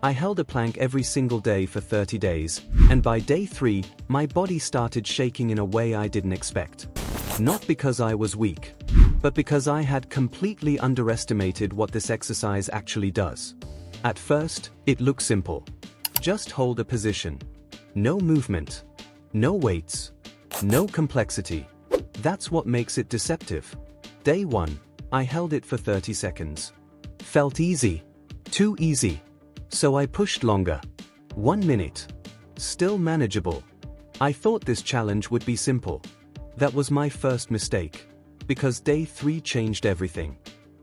I held a plank every single day for 30 days, and by day 3, my body started shaking in a way I didn't expect. Not because I was weak, but because I had completely underestimated what this exercise actually does. At first, it looked simple. Just hold a position. No movement. No weights. No complexity. That's what makes it deceptive. Day 1, I held it for 30 seconds. Felt easy. Too easy. So I pushed longer. 1 minute. Still manageable. I thought this challenge would be simple. That was my first mistake. Because day 3 changed everything.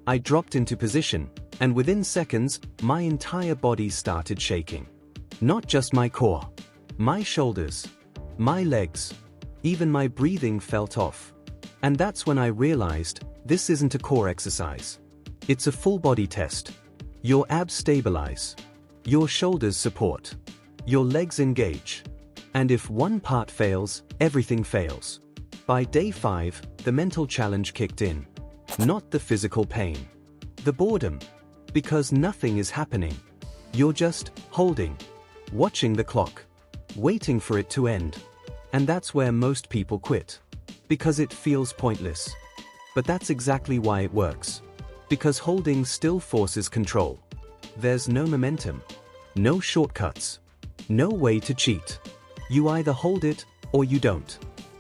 I dropped into position, and within seconds, my entire body started shaking. Not just my core. My shoulders. My legs. Even my breathing felt off. And that's when I realized, this isn't a core exercise. It's a full body test. Your abs stabilize. Your shoulders support. Your legs engage. And if one part fails, everything fails. By day 5, the mental challenge kicked in. Not the physical pain. The boredom. Because nothing is happening. You're just holding. Watching the clock. Waiting for it to end. And that's where most people quit. Because it feels pointless. But that's exactly why it works. Because holding still forces control. There's no momentum. No shortcuts. No way to cheat. You either hold it, or you don't.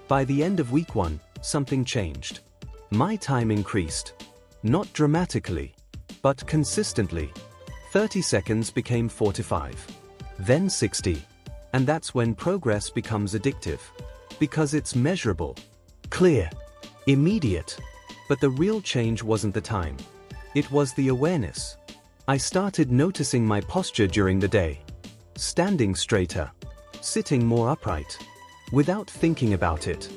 By the end of week 1, something changed. My time increased. Not dramatically, but consistently. 30 seconds became 45. Then 60. And that's when progress becomes addictive. Because it's measurable. Clear. Immediate. But the real change wasn't the time. It was the awareness. I started noticing my posture during the day. Standing straighter. Sitting more upright. Without thinking about it.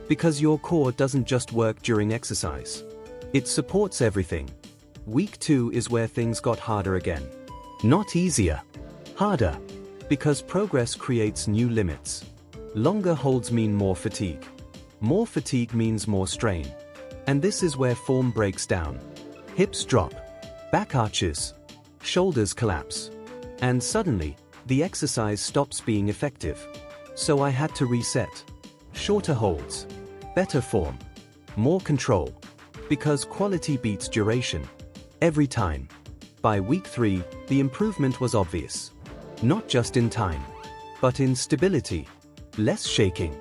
Because your core doesn't just work during exercise. It supports everything. Week 2 is where things got harder again. Not easier. Harder. Because progress creates new limits. Longer holds mean more fatigue. More fatigue means more strain. And this is where form breaks down. Hips drop. Back arches. Shoulders collapse. And suddenly, the exercise stops being effective. So I had to reset. Shorter holds. Better form. More control. Because quality beats duration. Every time. By week 3, the improvement was obvious. Not just in time. But in stability. Less shaking.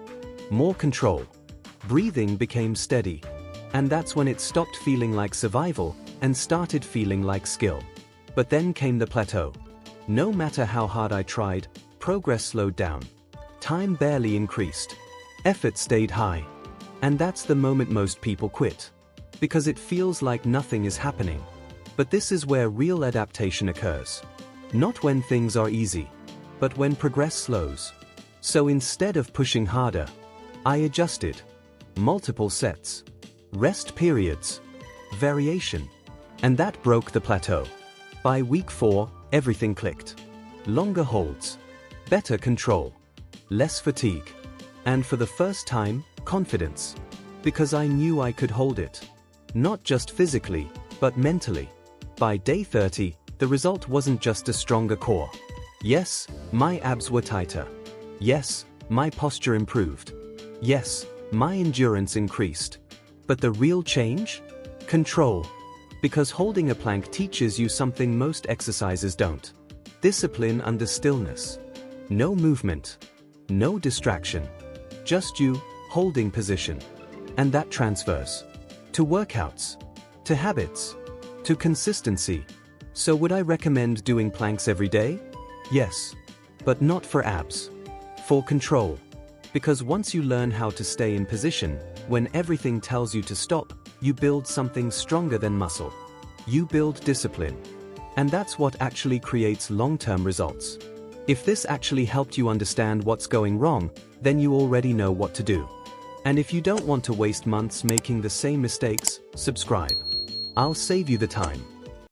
More control. Breathing became steady. And that's when it stopped feeling like survival, and started feeling like skill. But then came the plateau. No matter how hard I tried, progress slowed down. Time barely increased. Effort stayed high. And that's the moment most people quit. Because it feels like nothing is happening. But this is where real adaptation occurs. Not when things are easy, but when progress slows. So instead of pushing harder, I adjusted. Multiple sets. Rest periods. Variation. And that broke the plateau. By week 4, everything clicked. Longer holds. Better control. Less fatigue. And for the first time, confidence. Because I knew I could hold it. Not just physically, but mentally. By day 30, the result wasn't just a stronger core. Yes, my abs were tighter. Yes, my posture improved. Yes, my endurance increased. But the real change? Control. Because holding a plank teaches you something most exercises don't. Discipline under stillness. No movement. No distraction. Just you, holding position. And that transfers. To workouts. To habits. To consistency. So would I recommend doing planks every day? Yes. But not for abs. For control. Because once you learn how to stay in position, when everything tells you to stop, you build something stronger than muscle. You build discipline. And that's what actually creates long-term results. If this actually helped you understand what's going wrong, then you already know what to do. And if you don't want to waste months making the same mistakes, subscribe. I'll save you the time.